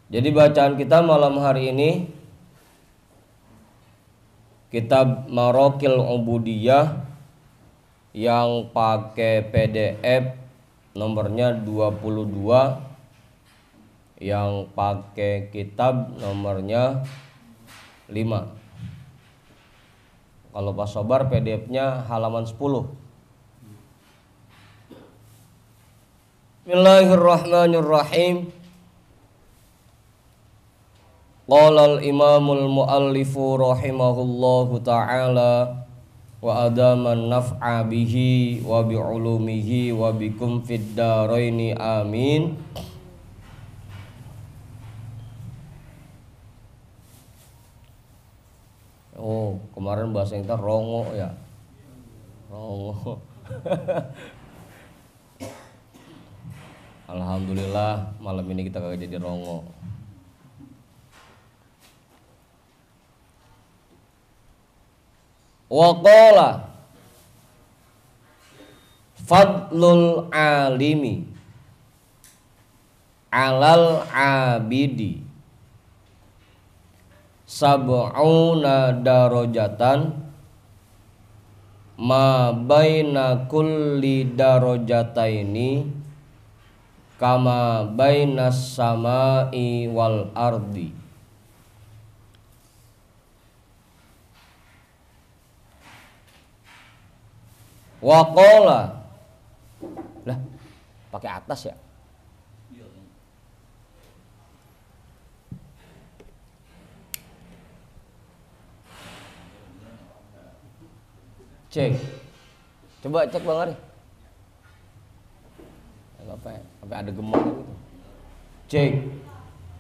Jadi bacaan kita malam hari ini kitab Marokil Ubudiyah yang pakai PDF nomornya 22, yang pakai kitab nomornya 5. Kalau Pak Sobar PDF-nya halaman 10. Bismillahirrahmanirrahim. Qala al-imamul muallifu rahimahullahu ta'ala wa adaman naf'a bihi wa bi'ulumihi wa bikum fid daraini amin. Oh, kemarin bahasa kita rongo ya. Rongo. Alhamdulillah malam ini kita kagak jadi rongo. Wa qala fadlul alimi alal abidi sab'una darajatan ma baina kulli darajataini kama bainas samai wal ardi. Waqala lah pakai atas ya. Cek, coba cek Bang Ari. Apa ya? Sampai ada gemuk gitu.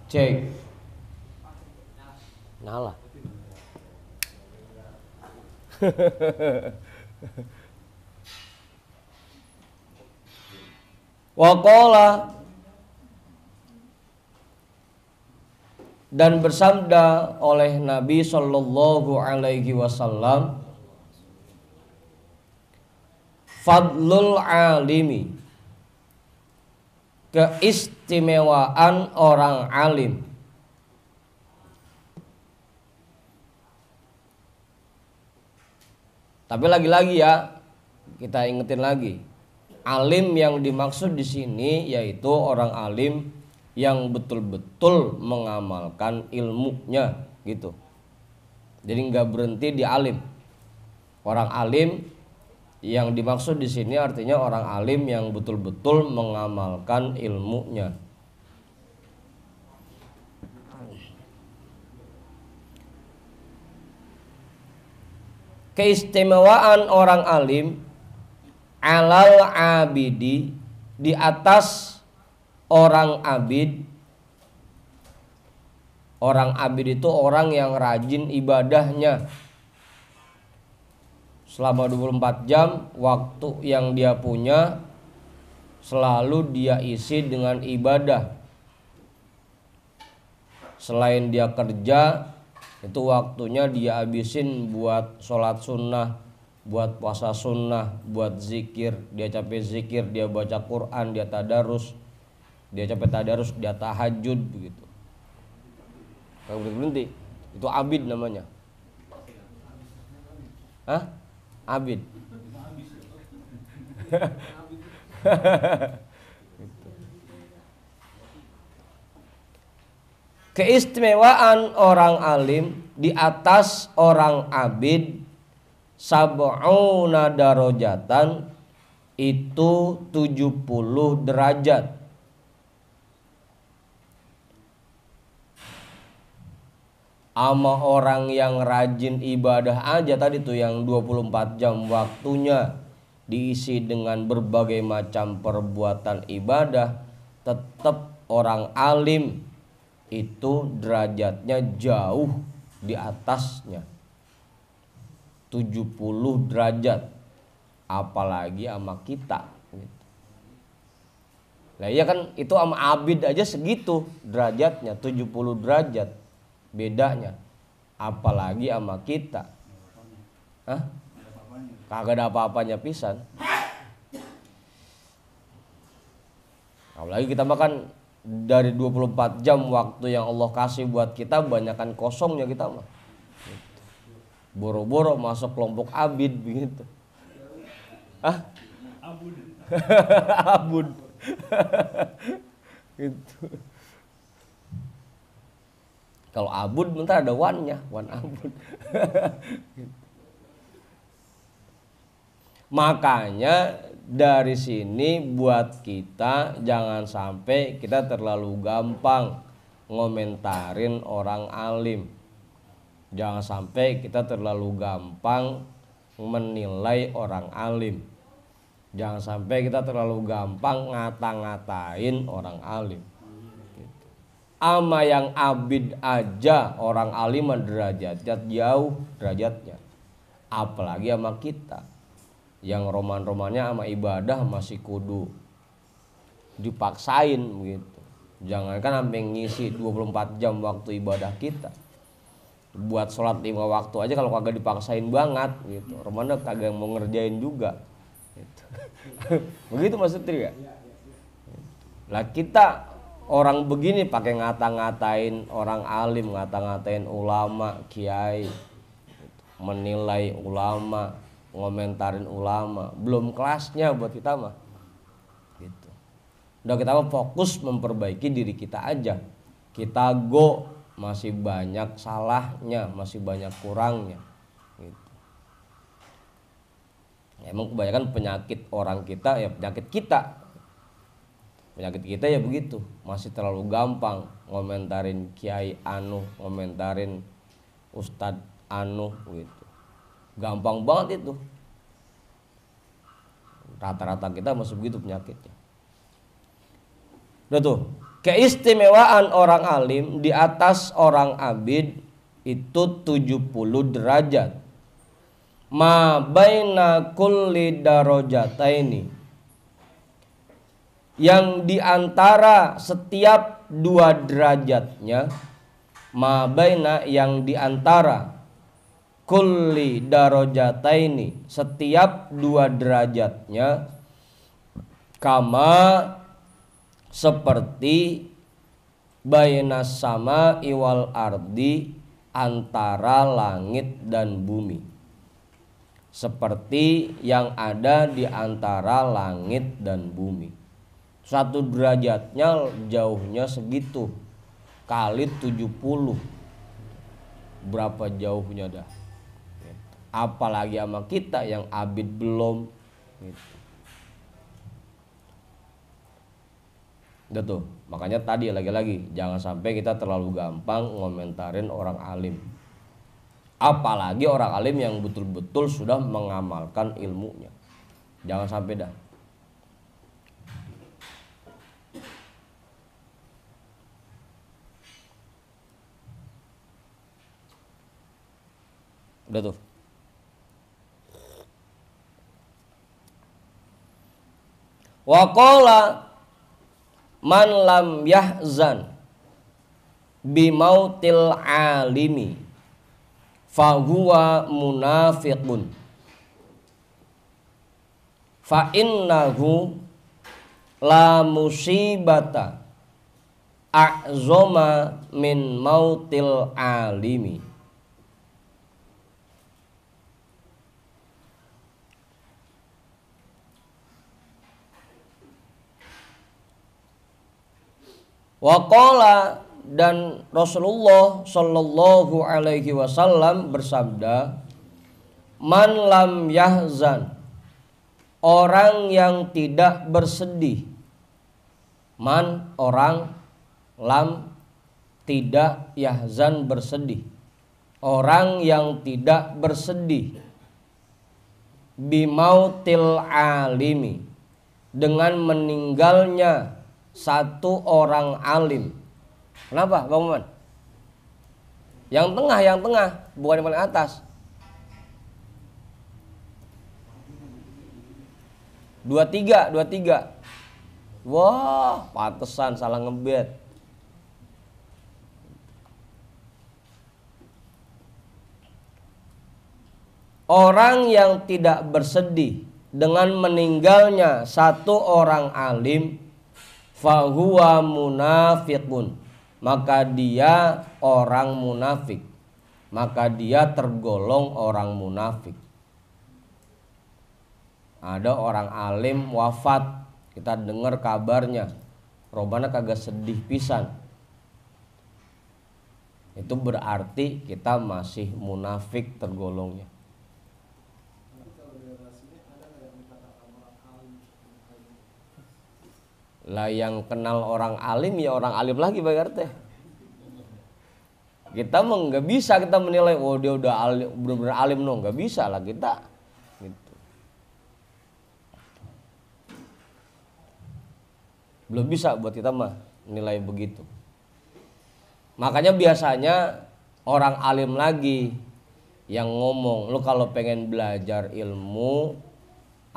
Cek. Nyala. Waqala dan bersabda oleh Nabi sallallahu alaihi wasallam, fadlul alimi, keistimewaan orang alim. Tapi lagi-lagi ya, kita ingetin lagi. Alim yang dimaksud di sini yaitu orang alim yang betul-betul mengamalkan ilmunya gitu. Jadi nggak berhenti di alim. Orang alim yang dimaksud di sini artinya orang alim yang betul-betul mengamalkan ilmunya. Keistimewaan orang alim alal abidi, di atas orang abid. Orang abid itu orang yang rajin ibadahnya. Selama 24 jam waktu yang dia punya selalu dia isi dengan ibadah. Selain dia kerja, itu waktunya dia habisin buat sholat sunnah, buat puasa sunnah, buat zikir. Dia capek zikir, dia baca Quran, dia tadarus. Dia capek tadarus, dia tahajud begitu. Kalau berhenti, itu abid namanya. Hah? Abid. Keistimewaan orang alim di atas orang abid sab'una darajatan, itu 70 derajat. Ama orang yang rajin ibadah aja tadi tuh yang 24 jam waktunya diisi dengan berbagai macam perbuatan ibadah, tetap orang alim itu derajatnya jauh di atasnya. 70 derajat, apalagi sama kita gitu. Lah iya kan, itu sama abid aja segitu derajatnya, 70 derajat bedanya, apalagi sama kita. Hah? Kagak ada apa-apanya pisan. Apalagi kita makan dari 24 jam waktu yang Allah kasih buat kita, banyakkan kosongnya kita mah. Boro-boro masuk kelompok abid begitu. Ah? Abud. Abud. Gitu. Kalau abud bentar ada wannya, wan abud. Makanya dari sini buat kita jangan sampai kita terlalu gampang ngomentarin orang alim. Jangan sampai kita terlalu gampang menilai orang alim. Jangan sampai kita terlalu gampang ngata-ngatain orang alim. Ama yang abid aja orang alim derajatnya jauh derajatnya. Apalagi sama kita yang roman-romannya sama ibadah masih kudu dipaksain gitu. Jangankan sampai ngisi 24 jam waktu ibadah kita. Buat sholat 5 waktu aja kalau kagak dipaksain banget gitu. Romana kagak mau ngerjain juga gitu. Begitu maksudnya ya. Lah kita orang begini pakai ngata-ngatain orang alim, ngata-ngatain ulama, kiai, menilai ulama, ngomentarin ulama, belum kelasnya buat kita mah. Gitu. Udah kita mah fokus memperbaiki diri kita aja. Kita masih banyak salahnya, masih banyak kurangnya. Gitu. Emang kebanyakan penyakit orang kita ya penyakit kita. Penyakit kita ya begitu, masih terlalu gampang ngomentarin kiai anu, ngomentarin ustadz anu gitu. Gampang banget itu. Rata-rata kita masih begitu penyakitnya. Udah tuh, keistimewaan orang alim di atas orang abid itu 70 derajat. Ma baina kulli darajataini. Yang di antara setiap 2 derajatnya, ma baina yang di antara kulli darajataini setiap 2 derajatnya, kama seperti bainas sama iwal ardi antara langit dan bumi, seperti yang ada di antara langit dan bumi. 1 derajatnya jauhnya segitu kali 70, berapa jauhnya dah. Apalagi sama kita yang abid belum gitu. Udah tuh, makanya tadi lagi-lagi jangan sampai kita terlalu gampang ngomentarin orang alim. Apalagi orang alim yang betul-betul sudah mengamalkan ilmunya. Jangan sampai dah. Udah tuh. Wa qala man lam yahzan bimautil alimi fahuwa munafiqun fa innahu la musibata a'zama min mautil alimi. Waqala, dan Rasulullah Shallallahu Alaihi Wasallam bersabda, man lam yahzan, orang yang tidak bersedih. Man, orang, lam, tidak, yahzan, bersedih. Orang yang tidak bersedih. Bimautil alimi, dengan meninggalnya satu orang alim. Kenapa Bang Muhammad? Yang tengah, bukan yang paling atas. 23. Wah, pantesan salah ngebet. Orang yang tidak bersedih dengan meninggalnya satu orang alim, fahuwa munafiqun, maka dia orang munafik, maka dia tergolong orang munafik. Ada orang alim wafat, kita dengar kabarnya, robana kagak sedih pisan, itu berarti kita masih munafik tergolongnya. Lah yang kenal orang alim ya orang alim lagi berarti. Kita mah nggak bisa kita menilai oh dia udah alim, benar-benar alim, no, nggak bisa lah kita. Gitu. Belum bisa buat kita mah nilai begitu. Makanya biasanya orang alim lagi yang ngomong, lu kalau pengen belajar ilmu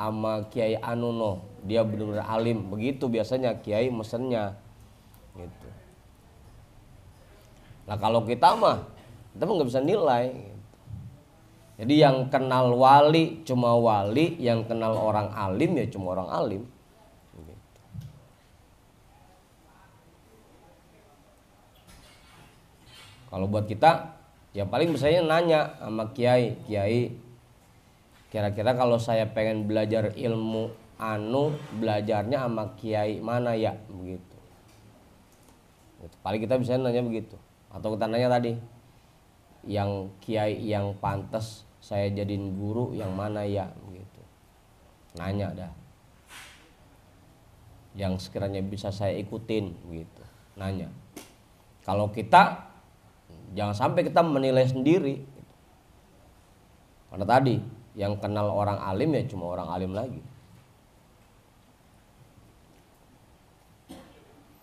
sama Kiai anu no, dia benar-benar alim, begitu biasanya Kiai mesennya gitu. Nah kalau kita mah nggak bisa nilai gitu. Jadi yang kenal wali cuma wali, yang kenal orang alim ya cuma orang alim gitu. Kalau buat kita ya paling misalnya nanya sama Kiai, kira-kira kalau saya pengen belajar ilmu anu, belajarnya sama Kiai mana ya, begitu. Paling kita bisa nanya begitu. Atau kita nanya tadi, yang Kiai yang pantas saya jadiin guru yang mana ya, begitu. Nanya dah. Yang sekiranya bisa saya ikutin, begitu. Nanya. Kalau kita jangan sampai kita menilai sendiri. Karena tadi yang kenal orang alim ya cuma orang alim lagi.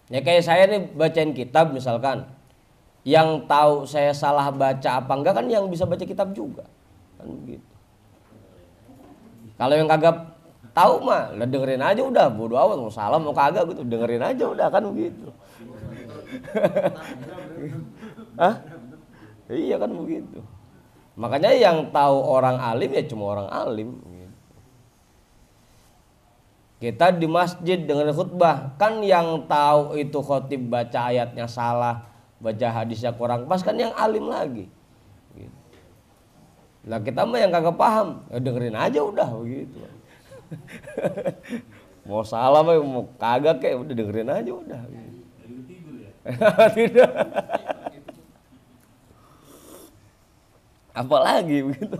Ya kayak saya nih bacain kitab misalkan, yang tahu saya salah baca apa enggak kan yang bisa baca kitab juga, kan begitu. Kalau yang kagak tahu mah lah dengerin aja udah, bodo amat mau salah mau kagak gitu, dengerin aja udah, kan begitu. Hah? Iya kan begitu. Makanya yang tahu orang alim ya cuma orang alim. Kita di masjid dengan khutbah, kan yang tahu itu khotib baca ayatnya salah, baca hadisnya kurang pas kan yang alim lagi. Nah kita mah yang kagak paham, ya dengerin aja udah begitu. Mau salah mau kagak kayak udah dengerin aja udah. Tidak. Apalagi begitu.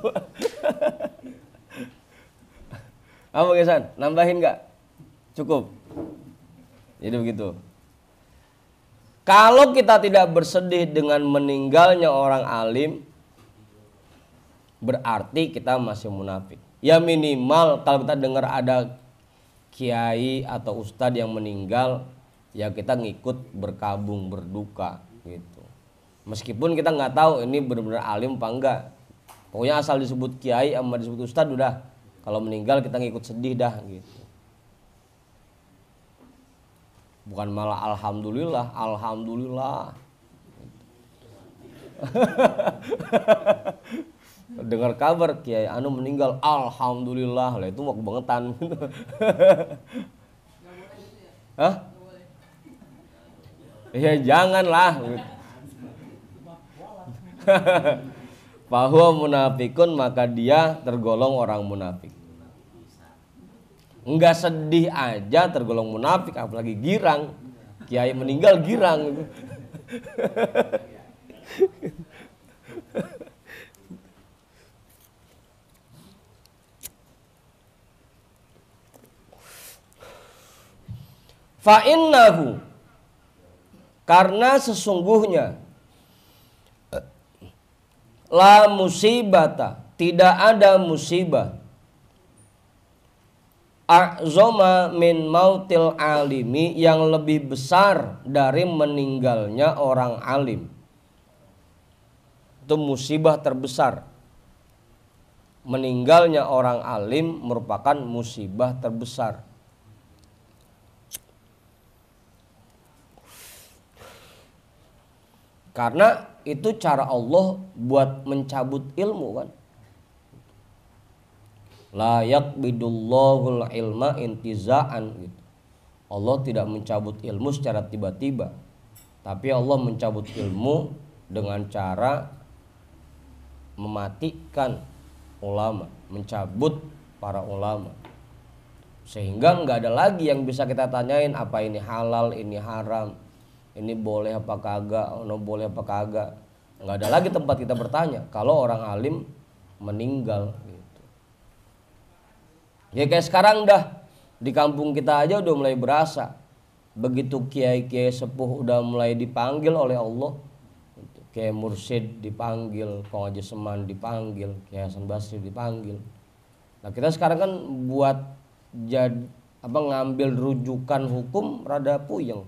Apa Gesan? Nambahin nggak? Cukup. Jadi begitu. Kalau kita tidak bersedih dengan meninggalnya orang alim, berarti kita masih munafik. Ya minimal kalau kita dengar ada kiai atau ustadz yang meninggal, ya kita ngikut berkabung berduka gitu. Meskipun kita nggak tahu ini benar-benar alim apa enggak. Pokoknya asal disebut kiai sama disebut ustadz udah. Kalau meninggal kita ngikut sedih dah gitu. Bukan malah alhamdulillah. Dengar kabar kiai anu meninggal, alhamdulillah. Lah itu mau kebangetan gitu. Hah? Ya janganlah. Bahwa munafikun maka dia tergolong orang munafik. Enggak sedih aja tergolong munafik, apalagi girang. Kiai meninggal girang. Fa innahu, karena sesungguhnya la musibata, tidak ada musibah a'zoma min mautil alimi, yang lebih besar dari meninggalnya orang alim. Itu musibah terbesar. Meninggalnya orang alim merupakan musibah terbesar. Karena itu cara Allah buat mencabut ilmu kan. La yaqbidullahul ilma intiza'an gitu. Allah tidak mencabut ilmu secara tiba-tiba, tapi Allah mencabut ilmu dengan cara mematikan ulama, mencabut para ulama, sehingga nggak ada lagi yang bisa kita tanyain apa ini halal, ini haram, ini boleh apa kagak, ono boleh apa kagak. Nggak ada lagi tempat kita bertanya kalau orang alim meninggal gitu. Ya kayak sekarang dah di kampung kita aja udah mulai berasa, begitu kiai-kiai sepuh udah mulai dipanggil oleh Allah, Kiai Mursyid dipanggil, Kong Haji Seman dipanggil, Kiai Hasan Basri dipanggil. Nah kita sekarang kan buat ngambil rujukan hukum rada puyeng,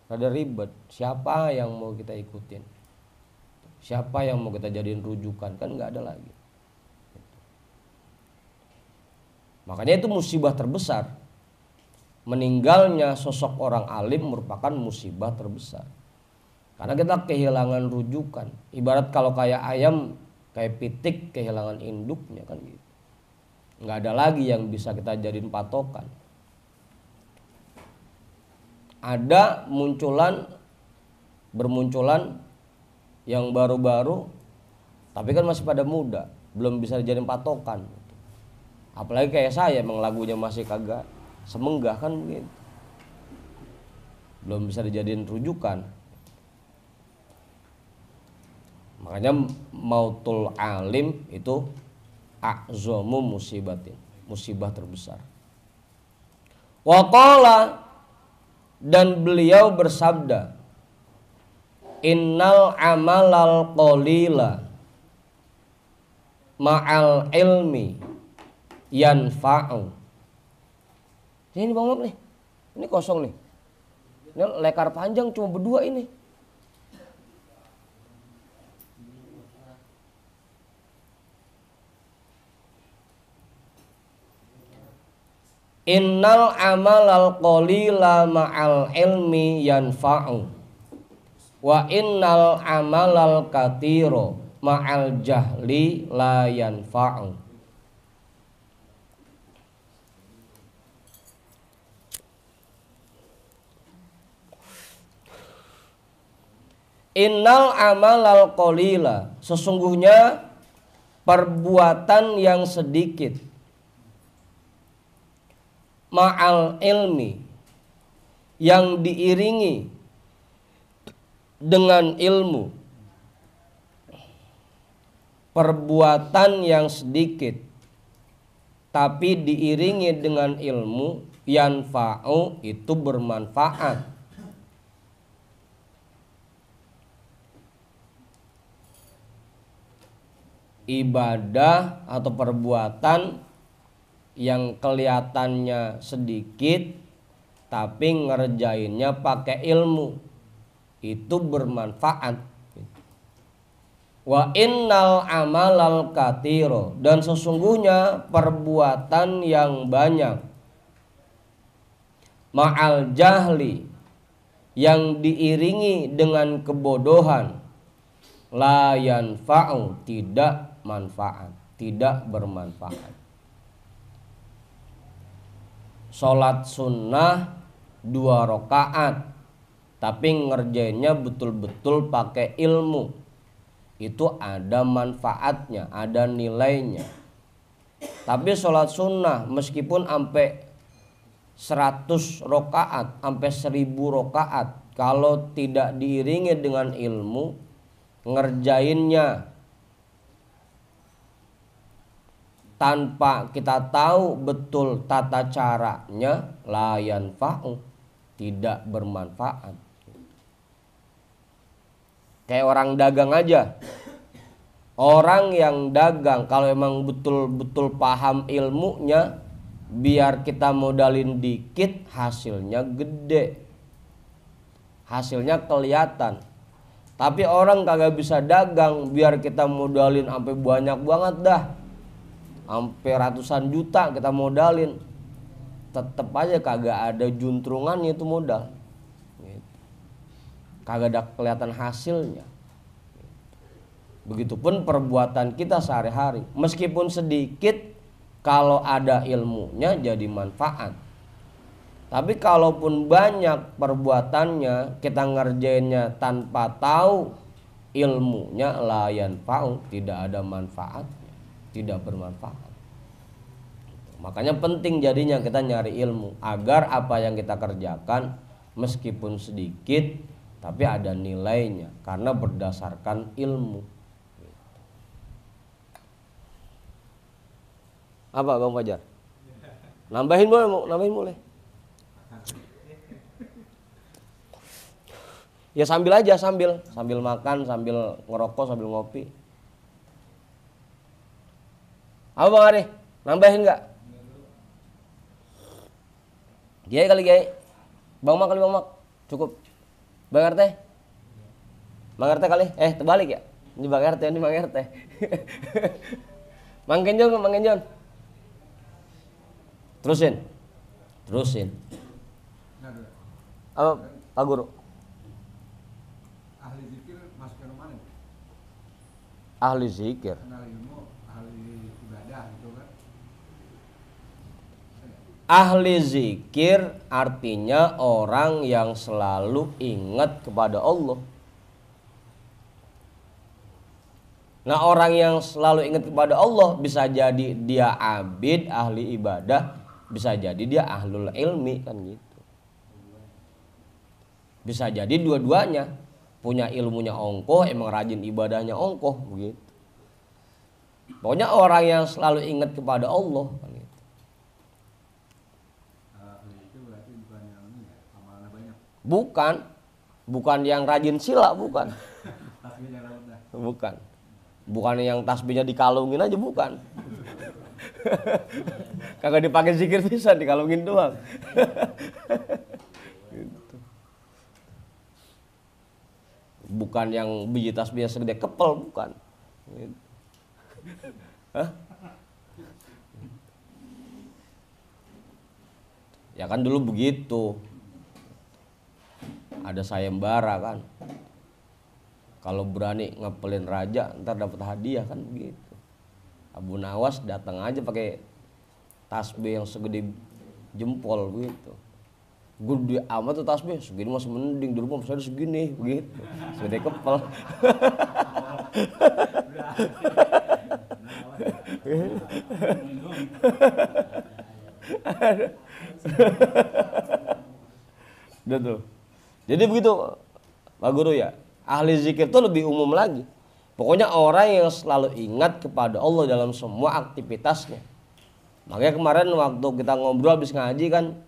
rada ribet. Siapa yang mau kita ikutin? Siapa yang mau kita jadiin rujukan? Kan nggak ada lagi. Makanya itu musibah terbesar. Meninggalnya sosok orang alim merupakan musibah terbesar. Karena kita kehilangan rujukan. Ibarat kalau kayak ayam, kayak pitik kehilangan induknya kan gitu. Nggak ada lagi yang bisa kita jadiin patokan. Ada bermunculan yang baru-baru, tapi kan masih pada muda, belum bisa dijadiin patokan. Apalagi kayak saya, emang lagunya masih kagak semenggah kan begitu, belum bisa dijadiin rujukan. Makanya mautul alim itu a'zamu musibatin, musibah terbesar. Waqala, dan beliau bersabda, innal amalal qalila ma'al ilmi yanfa'u. Ini Bang Mab nih, ini kosong nih, ini lekar panjang cuma berdua ini. Innal amalal qalila ma'al ilmi yanfa'u wa innal amalal katiro ma'al jahli la yanfa'u. Innal amalal qalila, sesungguhnya perbuatan yang sedikit, ma'al ilmi, yang diiringi dengan ilmu, perbuatan yang sedikit tapi diiringi dengan ilmu, yanfa'u, itu bermanfaat. Ibadah atau perbuatan yang kelihatannya sedikit tapi ngerjainnya pakai ilmu, itu bermanfaat. Wa innal amalal katiro, dan sesungguhnya perbuatan yang banyak, ma'al jahli, yang diiringi dengan kebodohan, la yanfa'u, tidak manfaat, tidak bermanfaat. Sholat sunnah 2 rakaat tapi ngerjainnya betul-betul pakai ilmu, itu ada manfaatnya, ada nilainya. Tapi sholat sunnah meskipun sampai 100 rakaat, sampai 1000 rakaat, kalau tidak diiringi dengan ilmu, ngerjainnya tanpa kita tahu betul tata caranya, la yanfa'u, tidak bermanfaat. Kayak orang dagang aja. Orang yang dagang kalau emang betul-betul paham ilmunya, biar kita modalin dikit hasilnya gede, hasilnya kelihatan. Tapi orang kagak bisa dagang, biar kita modalin sampai banyak banget dah, sampai ratusan juta kita modalin, tetep aja kagak ada juntrungannya itu modal, kagak ada kelihatan hasilnya. Begitupun perbuatan kita sehari-hari, meskipun sedikit, kalau ada ilmunya jadi manfaat. Tapi kalaupun banyak perbuatannya, kita ngerjainnya tanpa tahu ilmunya, la yanfa'u, tidak ada manfaatnya, tidak bermanfaat. Makanya penting jadinya kita nyari ilmu agar apa yang kita kerjakan meskipun sedikit tapi ada nilainya karena berdasarkan ilmu. Apa Bang Fajar? Nambahin boleh, nambahin boleh. Ya sambil aja, sambil makan, sambil ngerokok, sambil ngopi. Apa Bang Ari? Nambahin nggak? Kiai kali Kiai. Bang Mak kali Bang Mak. Cukup. Bang RT? Bang RT kali? Terbalik ya? Ini Bang RT, ini Bang RT. Mang Kenjon, Mang Kenjon. Terusin. Apa Pak Guru? Ahli zikir masuk ke mana? Ahli zikir. Kenal ilmu, ahli ibadah gitu kan. Ahli zikir artinya orang yang selalu ingat kepada Allah. Nah, orang yang selalu ingat kepada Allah bisa jadi dia abid, ahli ibadah, bisa jadi dia ahlul ilmi kan gitu. Bisa jadi dua-duanya, punya ilmunya ongkoh, emang rajin ibadahnya ongkoh begitu. Pokoknya orang yang selalu ingat kepada Allah kan gitu. Itu berarti bukan yang ini ya, amalnya banyak. Bukan yang rajin sila, bukan. Tasbihnya rendah. Bukan yang tasbihnya dikalungin aja, bukan. Kagak dipakai zikir bisa, dikalungin doang. Gitu. Bukan yang biji tasbihnya segede kepel, bukan. Gitu. Hah? Ya kan dulu begitu. Ada sayembara kan. Kalau berani ngepelin raja ntar dapat hadiah kan begitu. Abu Nawas datang aja pakai tasbih yang segede jempol begitu. Gede amat tuh tasbih, segini masih mending, di rumah saya segini begitu. Segede kepel. Udah tuh. Jadi begitu Pak Guru ya. Ahli zikir itu lebih umum lagi. Pokoknya orang yang selalu ingat kepada Allah dalam semua aktivitasnya. Makanya kemarin waktu kita ngobrol habis ngaji kan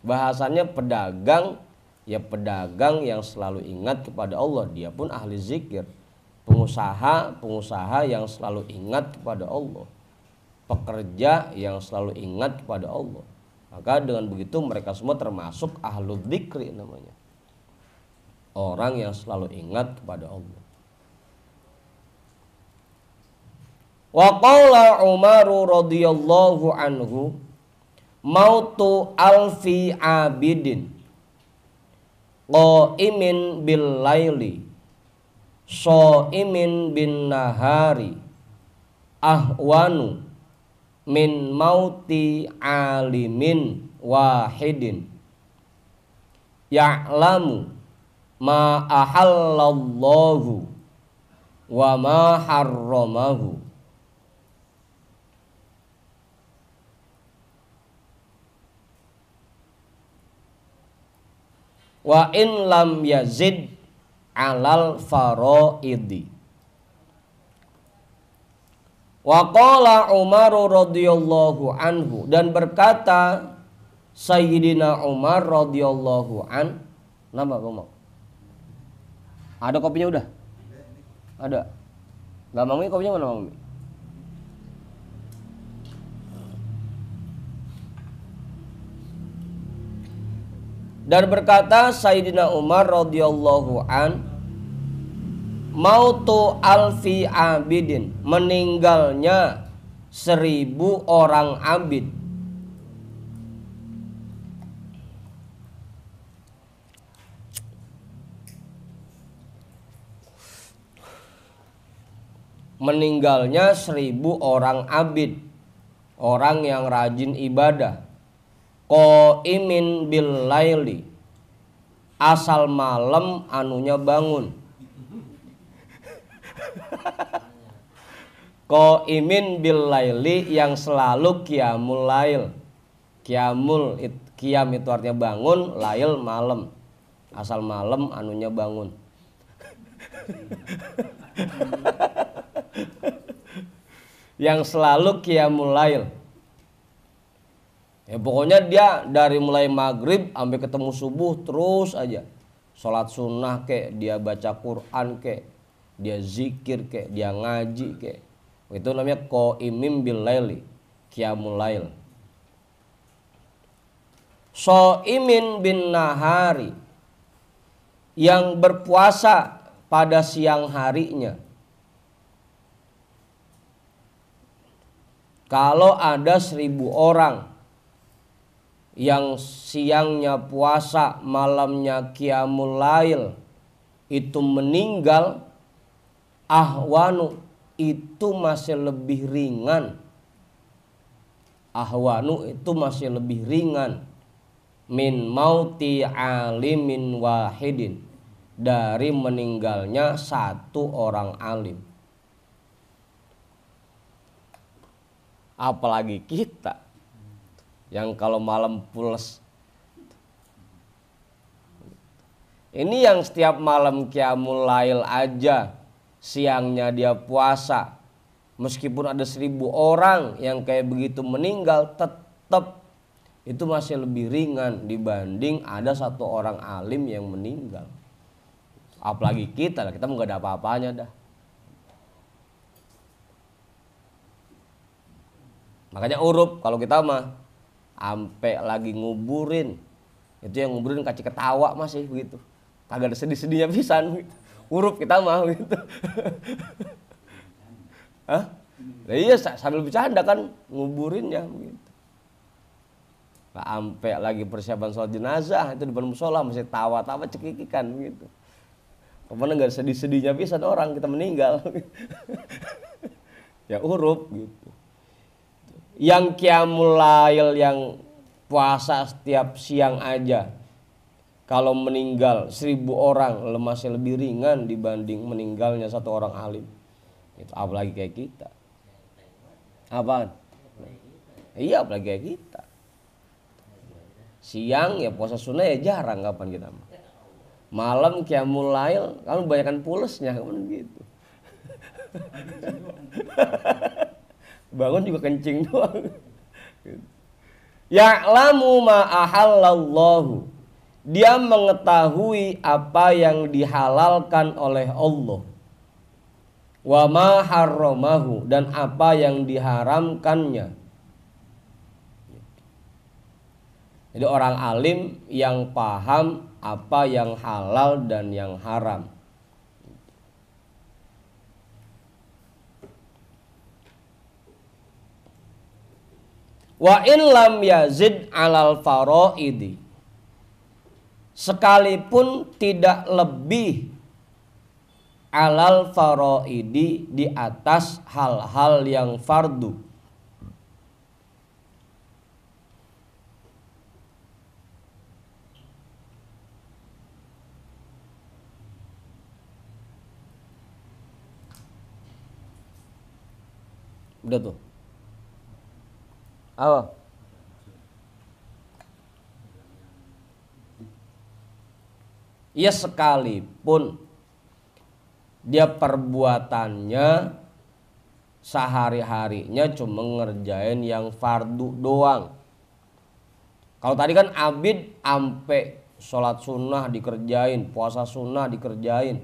bahasannya pedagang, ya pedagang yang selalu ingat kepada Allah, dia pun ahli zikir. Pengusaha yang selalu ingat kepada Allah. Pekerja yang selalu ingat kepada Allah. Maka dengan begitu mereka semua termasuk ahlul dzikri namanya. Orang yang selalu ingat kepada Allah. Wa qala Umar radhiyallahu anhu mautu alfi abidin qaimin bil laili shaimin bin nahari ahwanu min mauti alimin wahidin ya'lamu ma ahallallahu wa ma harramahu. Wa in lam yazid alal faraidi. Wa qala Umar radhiyallahu anhu, dan berkata Sayyidina Umar radhiyallahu an. Nama Umar. Ada kopinya udah? Ada. Gak Mami, kopinya mana Mami? Dan berkata Sayyidina Umar radhiyallahu an, mautu alfi abidin, meninggalnya 1000 orang abid. Meninggalnya 1000 orang abid, orang yang rajin ibadah. qaimin bil laili, asal malam anunya bangun. Qaimin bil laili, yang selalu qiyamul lail. Qiyam itu artinya bangun, lail malam. Asal malam anunya bangun. Yang selalu qiyamul lail. Ya pokoknya dia dari mulai maghrib sampai ketemu subuh terus aja. Sholat sunnah kek, dia baca Quran kek, dia zikir kek, dia ngaji kek. Itu namanya qaimin bil laili, qiyamul lail. Shaimin bin nahari, yang berpuasa pada siang harinya. Kalau ada 1000 orang yang siangnya puasa, malamnya qiyamul lail, itu meninggal, ahwanu, itu masih lebih ringan. Ahwanu itu masih lebih ringan min mauti alimin wahidin, dari meninggalnya satu orang alim. Apalagi kita yang kalau malam pules. Ini yang setiap malam qiyamul lail aja, siangnya dia puasa. Meskipun ada 1000 orang yang kayak begitu meninggal, tetap itu masih lebih ringan dibanding ada satu orang alim yang meninggal. Apalagi kita nggak ada apa-apanya dah. Makanya urup kalau kita mah ampe lagi nguburin, itu yang nguburin kasih ketawa masih begitu, kagak ada sedih-sedihnya pisan. Urup kita mah gitu. Hah? Nah, iya sambil bercanda kan nguburinnya begitu. Nah, ampe lagi persiapan sholat jenazah itu di depan musola masih tawa-tawa cekikikan gitu. Kemana nggak sedih-sedihnya pisan orang kita meninggal. Ya urup gitu. Yang qiyamul lail, yang puasa setiap siang aja, kalau meninggal 1000 orang masih lebih ringan dibanding meninggalnya satu orang alim. Itu apalagi kayak kita. Apaan? Iya, apalagi kayak kita. Siang ya puasa sunnah ya jarang kapan kita. Malam qiyamul lail, kamu banyakan pulesnya kapan gitu. Bangun juga kencing doang. Ya'lamu ma ahallallahu, dia mengetahui apa yang dihalalkan oleh Allah. Wa ma harramahu, dan apa yang diharamkannya. Jadi orang alim yang paham apa yang halal dan yang haram. Wa in lam yazid alal faraidi, sekalipun tidak lebih alal faraidi, di atas hal-hal yang fardu. Udah tuh. Apa? Ya sekalipun dia perbuatannya sehari-harinya cuma ngerjain yang fardu doang. Kalau tadi kan abid ampe sholat sunnah dikerjain, puasa sunnah dikerjain.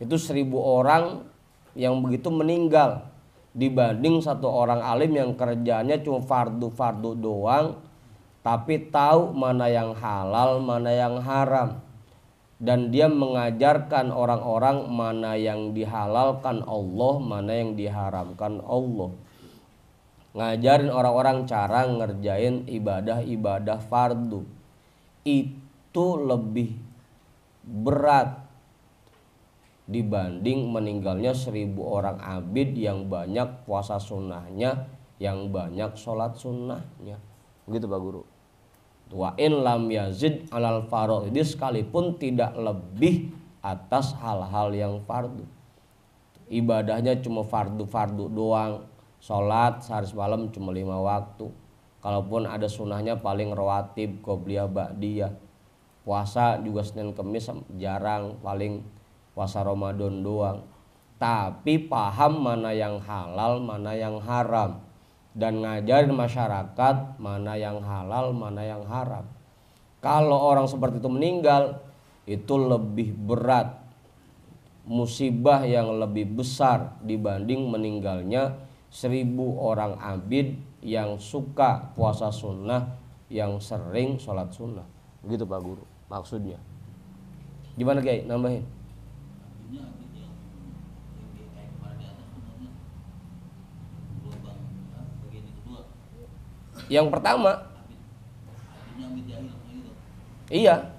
Itu 1000 orang yang begitu meninggal, dibanding satu orang alim yang kerjanya cuma fardu-fardu doang, tapi tahu mana yang halal, mana yang haram, dan dia mengajarkan orang-orang mana yang dihalalkan Allah, mana yang diharamkan Allah. Ngajarin orang-orang cara ngerjain ibadah-ibadah fardu. Itu lebih berat dibanding meninggalnya 1000 orang abid yang banyak puasa sunnahnya, yang banyak sholat sunnahnya. Begitu Pak Guru. Wa in lam yazid alal faraidi, sekalipun tidak lebih atas hal-hal yang fardu. Ibadahnya cuma fardu-fardu doang. Sholat sehari semalam cuma 5 waktu. Kalaupun ada sunnahnya paling rawatib, qobliyah, ba'diyah. Puasa juga Senin Kemis jarang, paling puasa Ramadan doang. Tapi paham mana yang halal, mana yang haram, dan ngajarin masyarakat mana yang halal, mana yang haram. Kalau orang seperti itu meninggal, itu lebih berat, musibah yang lebih besar dibanding meninggalnya 1000 orang abid yang suka puasa sunnah, yang sering sholat sunnah. Begitu Pak Guru maksudnya. Gimana Kiai, nambahin? Yang pertama, iya,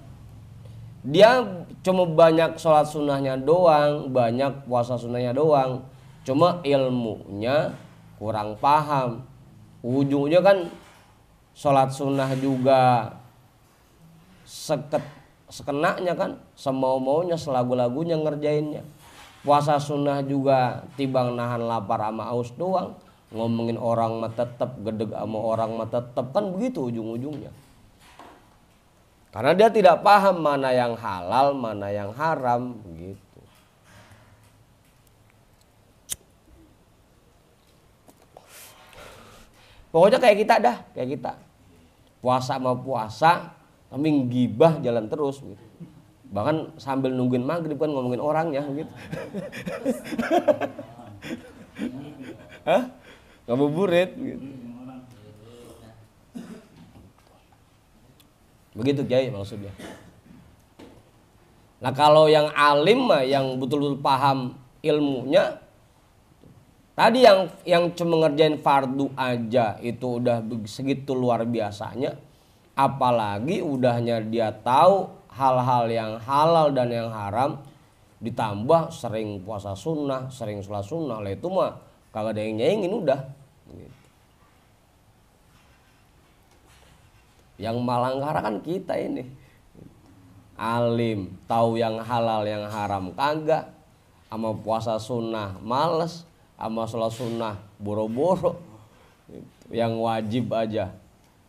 dia cuma banyak sholat sunnahnya doang, banyak puasa sunnahnya doang, cuma ilmunya kurang paham. Ujungnya kan sholat sunnah juga sekenaknya kan, semau-maunya, selagu-lagunya ngerjainnya. Puasa sunnah juga tibang nahan lapar sama aus doang, ngomongin orang mah tetep, gedeg sama orang mah tetep, kan begitu ujung-ujungnya. Karena dia tidak paham mana yang halal, mana yang haram, begitu. Pokoknya kayak kita dah, kayak kita. Puasa sama puasa, tapi gibah jalan terus gitu. Bahkan sambil nungguin maghrib kan ngomongin orangnya gitu. Hah? Ngabuburit gitu. Begitu Kiai maksudnya. Nah kalau yang alim mah, yang betul-betul paham ilmunya, tadi yang cuma ngerjain fardu aja itu udah segitu luar biasanya, apalagi udahnya dia tahu hal-hal yang halal dan yang haram, ditambah sering puasa sunnah, sering sholat sunnah, lah itu mah kagak ada yang nyaingin udah. Gitu. Yang malangkara kan kita ini, alim, tahu yang halal yang haram kagak, sama puasa sunnah males, sama sholat sunnah boro-boro, yang wajib aja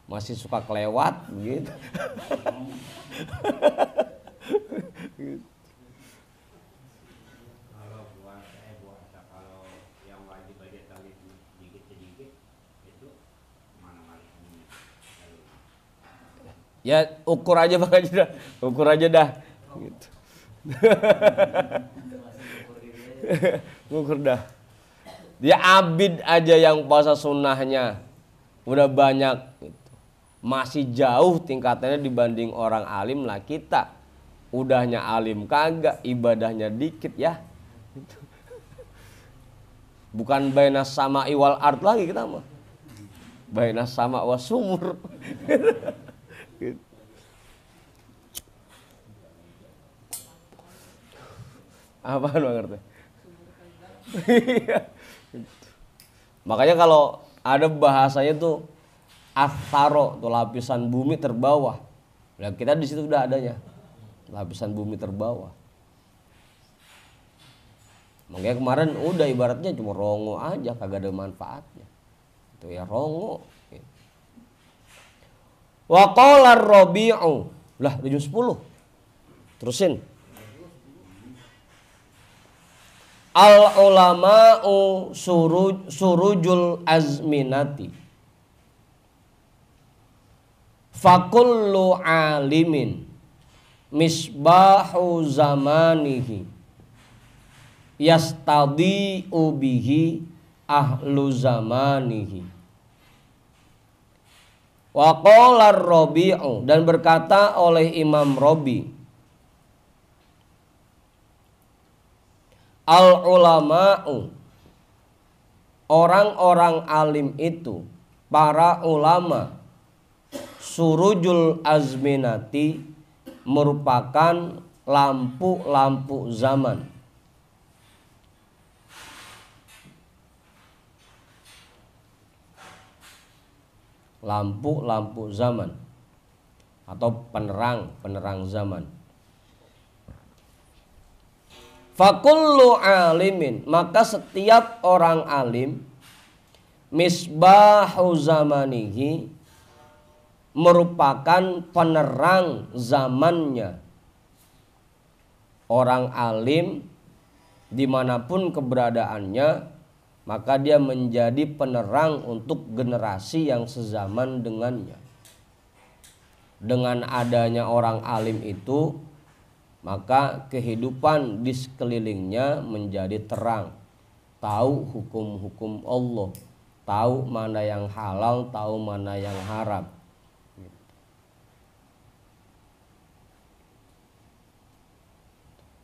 masih suka kelewat gitu. Kalau puasa kalau yang wajib aja tali sedikit itu mana ini. Ya ukur aja Bang aja dah, ukur aja dah gitu. Ukur dah. Dia abid aja yang puasa sunnahnya udah banyak gitu. Masih jauh tingkatannya dibanding orang alim lah kita. Udahnya alim kagak, ibadahnya dikit ya gitu. Bukan bainas sama iwal art lagi kita mah, bainas sama was sumur. Apaan Bang ngerti? Makanya kalau ada bahasanya tuh atharo, tuh lapisan bumi terbawah. Nah, kita di situ udah adanya lapisan bumi terbawah. Makanya kemarin udah ibaratnya cuma rongo aja, kagak ada manfaatnya. Itu ya rongo. Wa qala ar-Rabi'u. Lah di jam 10. Terusin. Al-ulama'u surujul azminati. Fakullu alimin misbahu zamanihi yastadi'u bihi ahlu zamanihi. Wa qala ar-Rabi'u, dan berkata oleh Imam Rabi, al-ulama'u, orang-orang alim itu, para ulama, surujul azminati, merupakan lampu-lampu zaman. Lampu-lampu zaman. atau penerang zaman. Fakullu alimin, maka setiap orang alim, misbahu zamanihi, merupakan penerang zamannya. Orang alim dimanapun keberadaannya, maka dia menjadi penerang untuk generasi yang sezaman dengannya. Dengan adanya orang alim itu, maka kehidupan di sekelilingnya menjadi terang. Tahu hukum-hukum Allah, tahu mana yang halal, tahu mana yang haram.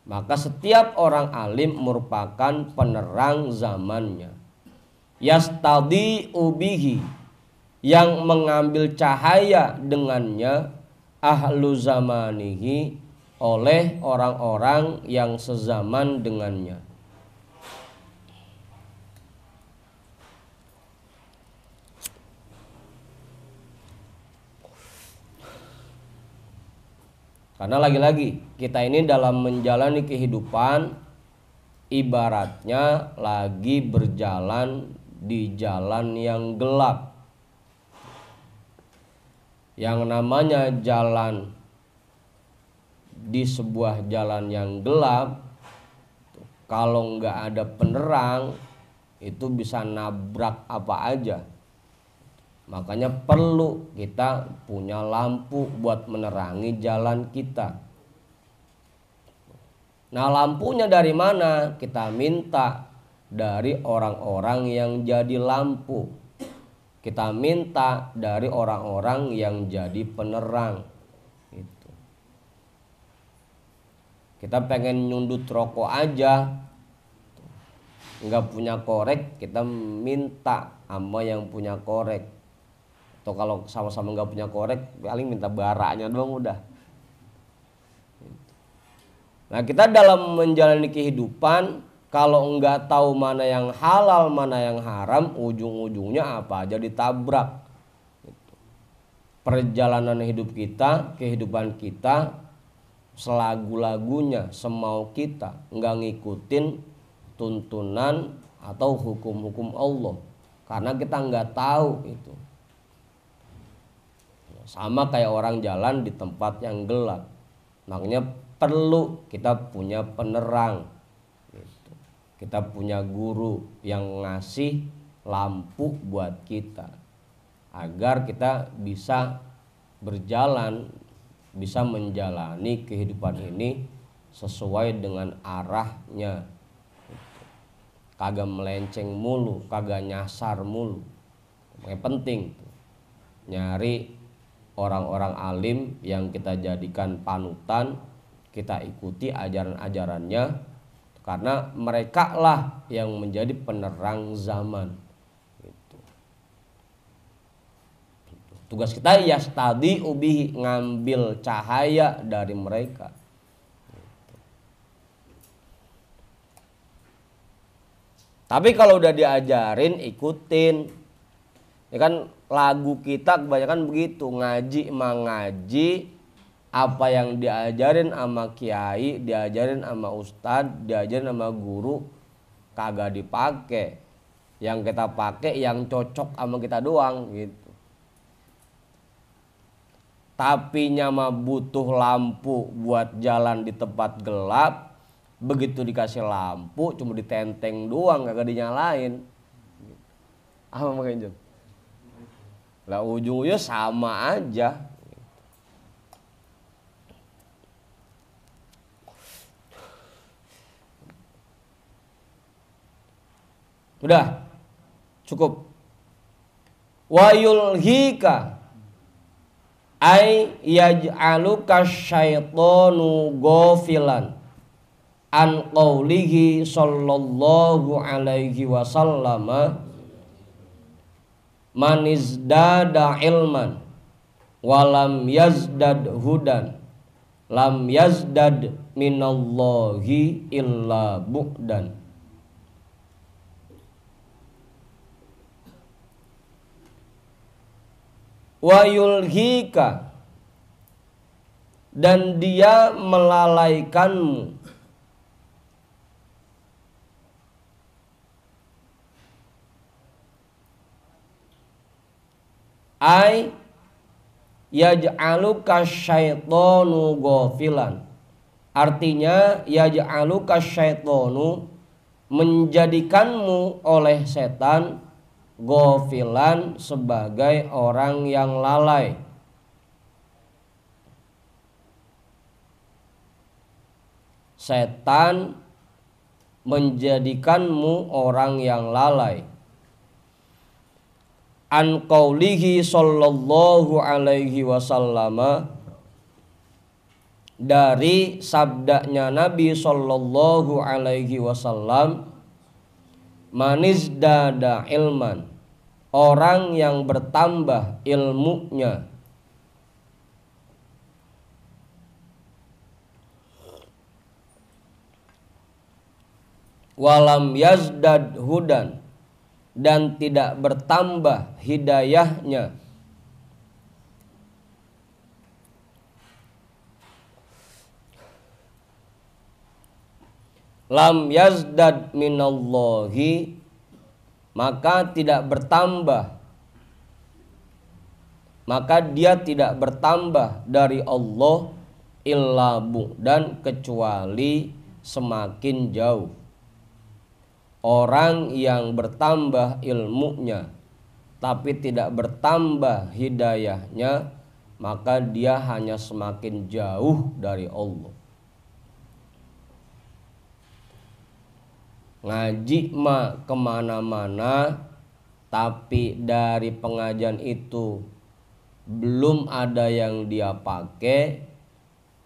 Maka setiap orang alim merupakan penerang zamannya. Yastadi ubihi, yang mengambil cahaya dengannya, ahlu zamanihi, oleh orang-orang yang sezaman dengannya. Karena lagi-lagi kita ini dalam menjalani kehidupan ibaratnya lagi berjalan di jalan yang gelap. Yang namanya jalan di sebuah jalan yang gelap, kalau nggak ada penerang itu bisa nabrak apa aja. Makanya perlu kita punya lampu buat menerangi jalan kita. Nah, lampunya dari mana? Kita minta dari orang-orang yang jadi lampu. Kita minta dari orang-orang yang jadi penerang. Gitu. Kita pengen nyundut rokok aja, nggak punya korek, kita minta sama yang punya korek. Atau kalau sama-sama nggak punya korek, paling minta baranya doang udah. Nah, kita dalam menjalani kehidupan, kalau nggak tahu mana yang halal, mana yang haram, ujung-ujungnya apa aja ditabrak. Perjalanan hidup kita, kehidupan kita, selagu-lagunya, semau kita, nggak ngikutin tuntunan atau hukum-hukum Allah, karena kita nggak tahu itu. Sama kayak orang jalan di tempat yang gelap. Makanya perlu kita punya penerang. Gitu. Kita punya guru yang ngasih lampu buat kita, agar kita bisa berjalan, bisa menjalani kehidupan ini sesuai dengan arahnya. Kagak melenceng mulu, kagak nyasar mulu. Yang penting nyari orang-orang alim yang kita jadikan panutan, kita ikuti ajaran-ajarannya, karena mereka lah yang menjadi penerang zaman. Gitu. Tugas kita yastadi ubihi, ngambil cahaya dari mereka. Gitu. Tapi kalau udah diajarin, ikutin. Ya kan lagu kita kebanyakan begitu, ngaji emang ngaji, apa yang diajarin sama kiai, diajarin sama ustadz, diajarin sama guru kagak dipakai. Yang kita pakai yang cocok sama kita doang gitu. Tapi nyama butuh lampu buat jalan di tempat gelap, begitu dikasih lampu cuma ditenteng doang, kagak dinyalain. Apa makanya? Lah ujung-ujungnya sama aja. Udah cukup. Wa yulhika ay yaj'aluka syaitanu ghafilan an qaulihi sallallahu alaihi wasallama man izdada ilman walam yazdad hudan lam yazdad minallahi illa bu'dan. Wa yulhika, dan dia melalaikanmu. Ai yaj'aluka syaitonu ghafilan. Artinya yaj'aluka syaitonu, menjadikanmu oleh setan, ghafilan, sebagai orang yang lalai. Setan menjadikanmu orang yang lalai. An qaulihi sallallahu alaihi wasallam, dari sabdanya Nabi sallallahu alaihi wasallam, manizdada ilman, orang yang bertambah ilmunya, walam yazdad hudan, dan tidak bertambah hidayahnya, lam yazdad minallahi, maka tidak bertambah, maka dia tidak bertambah dari Allah illa bu'dan, kecuali semakin jauh. Orang yang bertambah ilmunya tapi tidak bertambah hidayahnya, maka dia hanya semakin jauh dari Allah. Ngaji mah kemana-mana, tapi dari pengajian itu belum ada yang dia pakai,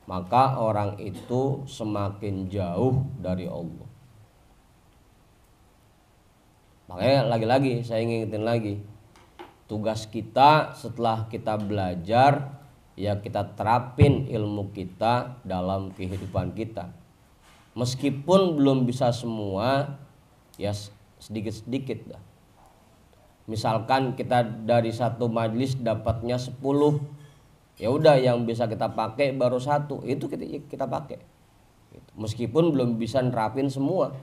maka orang itu semakin jauh dari Allah. Makanya lagi-lagi saya ingetin lagi, tugas kita setelah kita belajar, ya kita terapin ilmu kita dalam kehidupan kita. Meskipun belum bisa semua, ya sedikit-sedikit dah. Misalkan kita dari satu majelis dapatnya 10, ya udah yang bisa kita pakai baru 1, itu kita pakai. Meskipun belum bisa nerapin semua.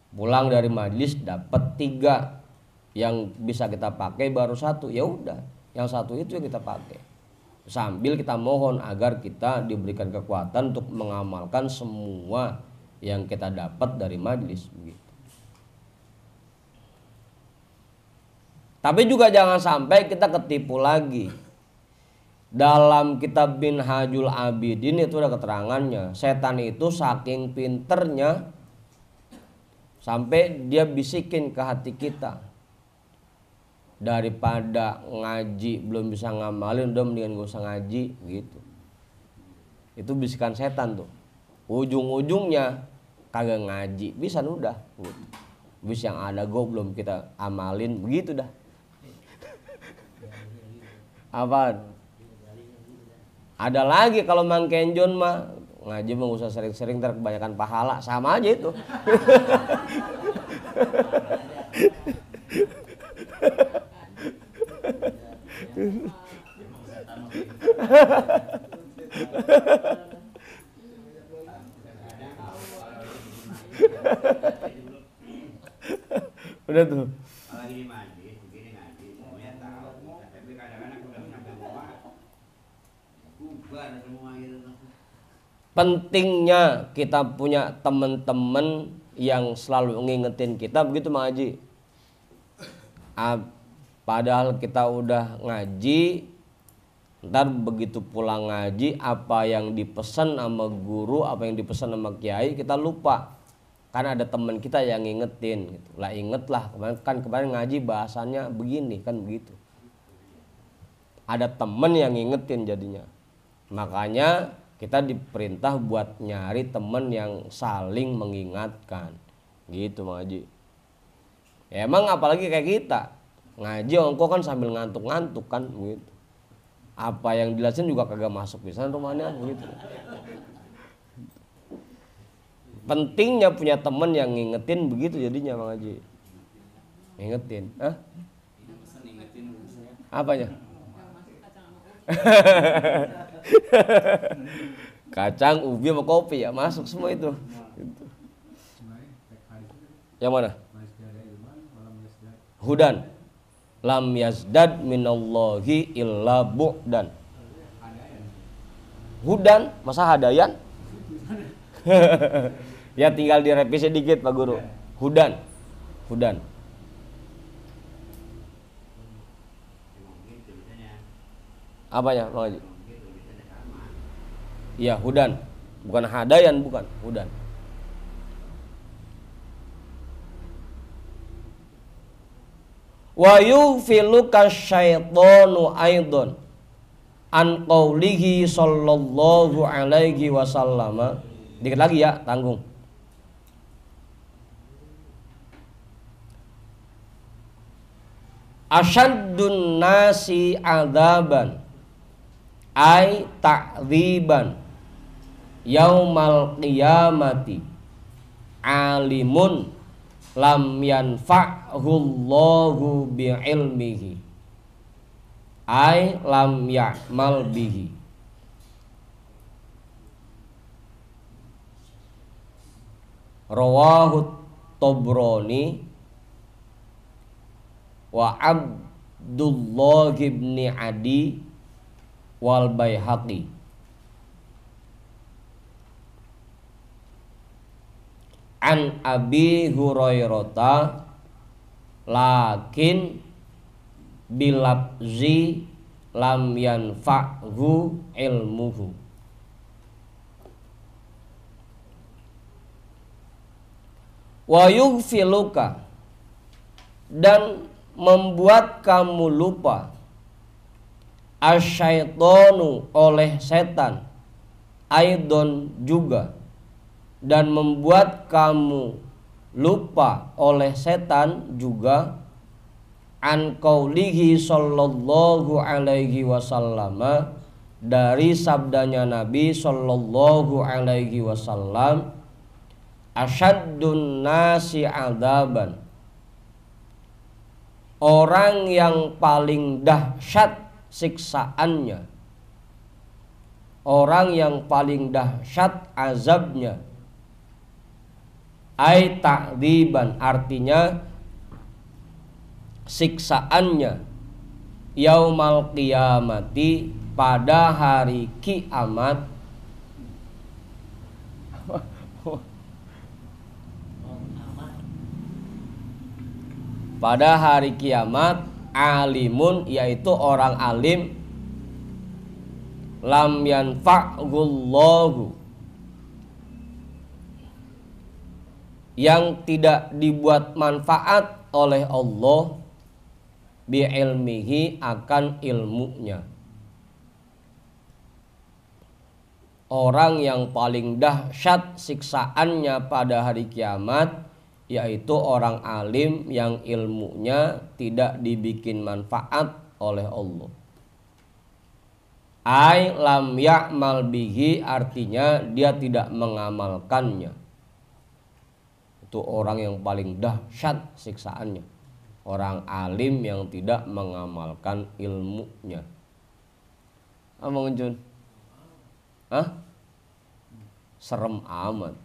Pulang dari majelis dapat 3, yang bisa kita pakai baru 1, ya udah, yang 1 itu yang kita pakai. Sambil kita mohon agar kita diberikan kekuatan untuk mengamalkan semua yang kita dapat dari majelis begitu. Tapi juga jangan sampai kita ketipu lagi. Dalam kitab Minhajul Abidin itu ada keterangannya, setan itu saking pinternya sampai dia bisikin ke hati kita, daripada ngaji belum bisa ngamalin, udah mendingan gak usah ngaji gitu. Itu bisikan setan tuh. Ujung-ujungnya kagak ngaji, bisa udah gitu. Bis yang ada gue belum kita amalin, begitu dah. Apaan? Ada lagi kalau Mang Kenjon mah ngaji mah usah sering-sering, ntar kebanyakan pahala, sama aja itu. Udah tuh. Lagi di majlis, begini ngaji, semuanya tahu. Tapi kadang-kadang udah sampai rumah, bubar semua gitu. Pentingnya kita punya teman-teman yang selalu ngingetin kita begitu Mang Haji. Padahal kita udah ngaji, ntar begitu pulang ngaji, apa yang dipesan sama guru, apa yang dipesan sama kiai kita lupa. Karena ada teman kita yang ngingetin gitu. Lah inget lah, kemarin ngaji bahasannya begini kan begitu. Ada teman yang ngingetin jadinya. Makanya kita diperintah buat nyari teman yang saling mengingatkan. Gitu Mang Haji. Ya emang apalagi kayak kita. Ngaji ongko kan sambil ngantuk-ngantuk kan begitu. Apa yang dijelasin juga kagak masuk pisan rumahnya begitu. Pentingnya punya teman yang ngingetin begitu jadinya Mang Haji. Ngingetin, hah? Apanya? Kacang, ubi sama kopi ya masuk semua itu. Gitu. Sebenarnya tek hadis itu Yang mana? masjid ilman malam masjid. Hudan. Lam yazdad minallahi illa bu'dan. Ada ya. Hudan, masa hadayan? Ya tinggal direvisi dikit Pak Guru. Hudan. Hudan. Emang gitu tulisannya. Apanya, Bang Haji? Emang gitu tulisannya sama. Iya, hudan. Bukan hadayan, bukan. Hudan. Wa yufiluka syaitonu aidon an qawlihi sallallahu alaihi wasallama. Dikit lagi ya, tanggung. Asyaddun nasi adzaban ay ta'dziban yaumal qiyamati alimun lam yanfa'hullahu bi'ilmihi ay lam ya'mal bihi. Rawahu Tabrani wa Abdullah ibn Adi wal Baihaqi. An Abi Hurairata lakin bilabzi lam yanfa'hu ilmuhu. Wa yughfiluka, dan membuat kamu lupa, asyaitonu oleh setan, aidon juga, dan membuat kamu lupa oleh setan juga, an qaulihi sallallahu alaihi wasallam, dari sabdanya Nabi sallallahu alaihi wasallam, asyaddun nasi adzaban, orang yang paling dahsyat siksaannya, orang yang paling dahsyat azabnya, ai ta'dziban, artinya siksaannya, yaumal qiyamati, pada hari kiamat, pada hari kiamat, alimun, yaitu orang alim, lam yanfa'hullahu, yang tidak dibuat manfaat oleh Allah, bi'ilmihi, akan ilmunya. Orang yang paling dahsyat siksaannya pada hari kiamat yaitu orang alim yang ilmunya tidak dibikin manfaat oleh Allah. Ai lam ya'mal bihi, artinya dia tidak mengamalkannya. Itu orang yang paling dahsyat siksaannya, orang alim yang tidak mengamalkan ilmunya. Amang Jun, hah? Serem amat.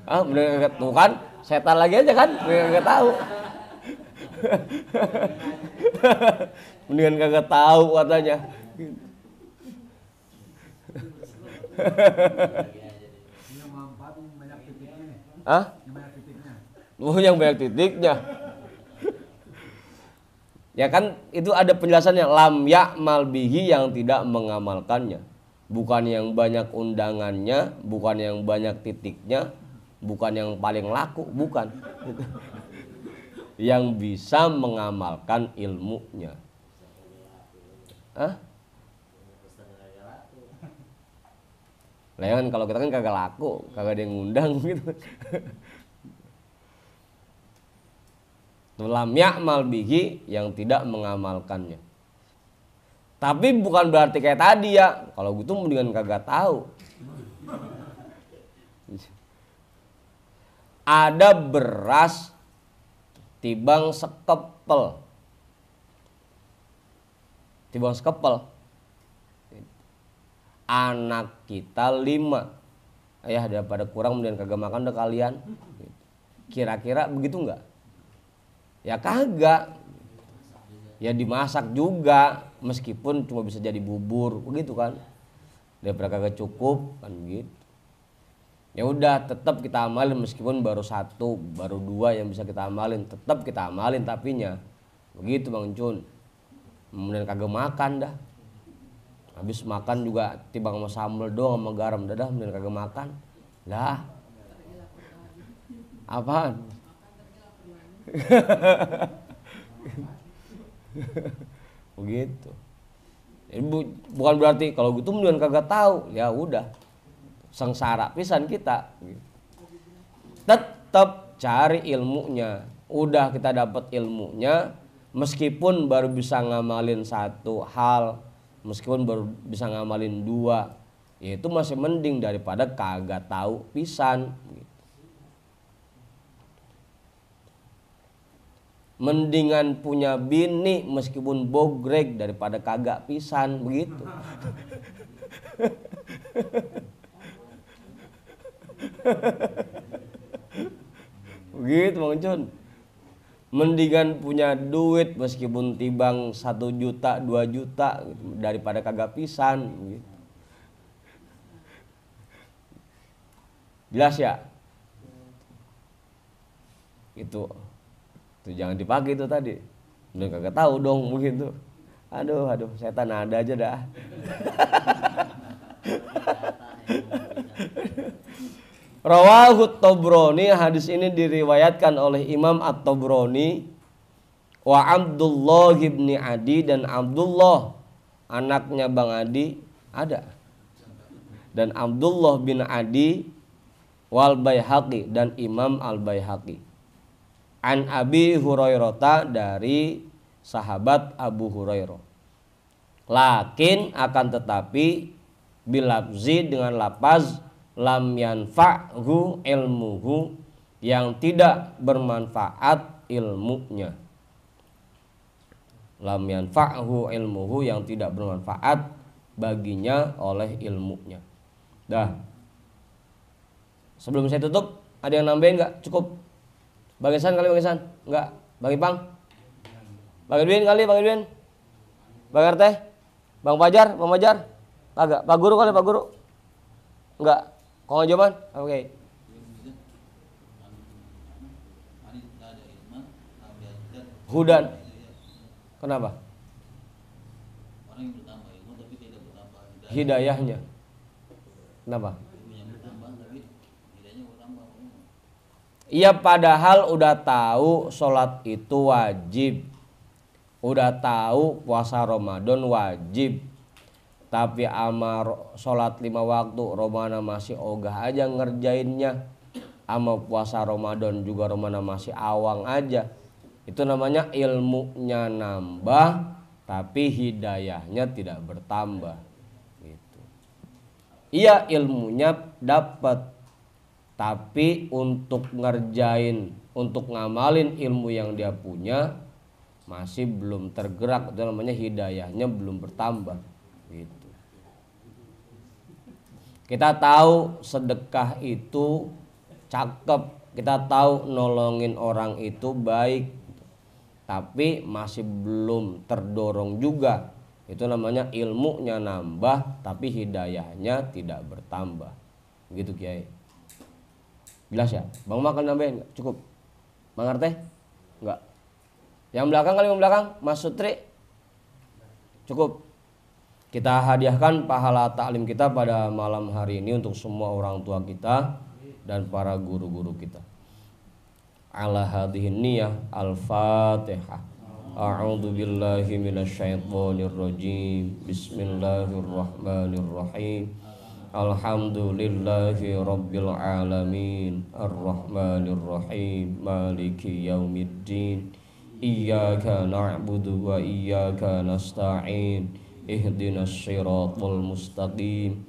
Bener gak tuh kan? Setan lagi aja kan? Bener gak tahu. Mendingan kagak tahu katanya. Ini manfaat banyak titiknya nih. Hah? Yang banyak titiknya. Yang banyak titiknya. Ya kan itu ada penjelasannya, lam ya'mal bihi, yang tidak mengamalkannya. Bukan yang banyak undangannya, bukan yang banyak titiknya, bukan yang paling laku, bukan. Yang bisa mengamalkan ilmunya. Hah? Lah kan kalau kita kan kagak laku, kagak ada yang ngundang gitu. Lam ya'mal bihi, yang tidak mengamalkannya. Tapi bukan berarti kayak tadi ya, kalau gitu mendingan kagak tahu. Ada beras tibang sekepel. Tibang sekepel. Anak kita 5. Ayah daripada kurang kemudian kagak makan udah kalian. Kira-kira begitu enggak? Ya kagak. Ya dimasak juga meskipun cuma bisa jadi bubur begitu kan. Daripada kagak cukup kan gitu. Ya udah tetap kita amalin meskipun baru 1, baru 2 yang bisa kita amalin, tetap kita amalin tapinya. Begitu Bang Cun. Kemudian kagak makan dah. Habis makan juga tibang sama sambal doang sama garam dah kemudian kagak makan. Lah. Apaan? Begitu. Jadi bukan berarti kalau gitu kemudian kagak tahu. Ya udah. Sengsara pisan kita. Tetap cari ilmunya. Udah kita dapat ilmunya, meskipun baru bisa ngamalin 1 hal, meskipun baru bisa ngamalin 2, ya itu masih mending daripada kagak tahu pisan. Mendingan punya bini meskipun bogrek daripada kagak pisan begitu. Begitu Bang Cun. Mendingan punya duit meskipun tibang 1 juta 2 juta gitu, daripada kagak pisan gitu. Jelas ya? Itu jangan dipakai itu tadi. Udah kagak tahu dong begitu. Aduh setan ada aja dah. Rawahu Tabrani, hadis ini diriwayatkan oleh Imam At-Tabrani. Wa Abdullah bin Adi, dan Abdullah anaknya Bang Adi ada. Dan Abdullah bin Adi wal Baihaqi, dan Imam Al-Baihaqi. An Abi Hurairah, dari sahabat Abu Hurairah. Lakin akan tetapi bilafzi, dengan lapaz lam yanfa'hu ilmuhu, yang tidak bermanfaat ilmunya. Lam yanfa'hu ilmuhu, yang tidak bermanfaat baginya oleh ilmunya. Dah. Sebelum saya tutup, ada yang nambahin enggak? Cukup. Bang Ihsan kali, Bang Ihsan? Enggak. Bang Ipang? Bang Edwin kali, Bang Edwin? Bang RT? Bang Fajar? Bang Fajar? Kagak. Pak Guru kali, Pak Guru? Enggak. Kau jawaban? Oke. Hudan. Kenapa? Orang yang bertambah ilmu tapi tidak bertambah Hidayahnya. Kenapa? yang bertambah tapi hidayahnya bertambah. Iya, padahal udah tahu sholat itu wajib, udah tahu puasa Ramadan wajib, tapi amar sholat 5 waktu Romana masih ogah aja ngerjainnya, ama puasa Ramadan juga Romana masih awang aja. Itu namanya ilmunya nambah tapi hidayahnya tidak bertambah gitu. Iya, ilmunya dapat, tapi untuk ngerjain, untuk ngamalin ilmu yang dia punya masih belum tergerak. Itu namanya hidayahnya belum bertambah gitu. Kita tahu sedekah itu cakep, kita tahu nolongin orang itu baik, tapi masih belum terdorong juga. Itu namanya ilmunya nambah tapi hidayahnya tidak bertambah. Begitu Kiai. Jelas ya? Bang makan nambahin enggak? Cukup. Bang Arte? Enggak. Yang belakang kali, yang belakang Mas Sutri? Cukup. Kita hadiahkan pahala taklim kita pada malam hari ini untuk semua orang tua kita dan para guru-guru kita. Ala hadhihi niyah, al-Fatihah. A'udzu billahi minasyaitonir rajim. Bismillahirrahmanirrahim. Alhamdulillahi rabbil alamin. Ar-Rahmanir-Rahim. Maliki yaumiddin. Iyyaka na'budu wa iyyaka nasta'in. Ihdinas siratal mustaqim,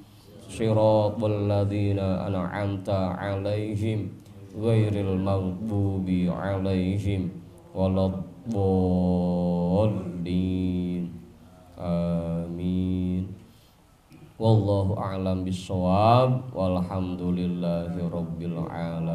siratal ladzina an'amta 'alaihim ghairil maghdubi 'alaihim waladdallin. Amin. Wallahu a'lam bishawab. Walhamdulillahi rabbil alamin.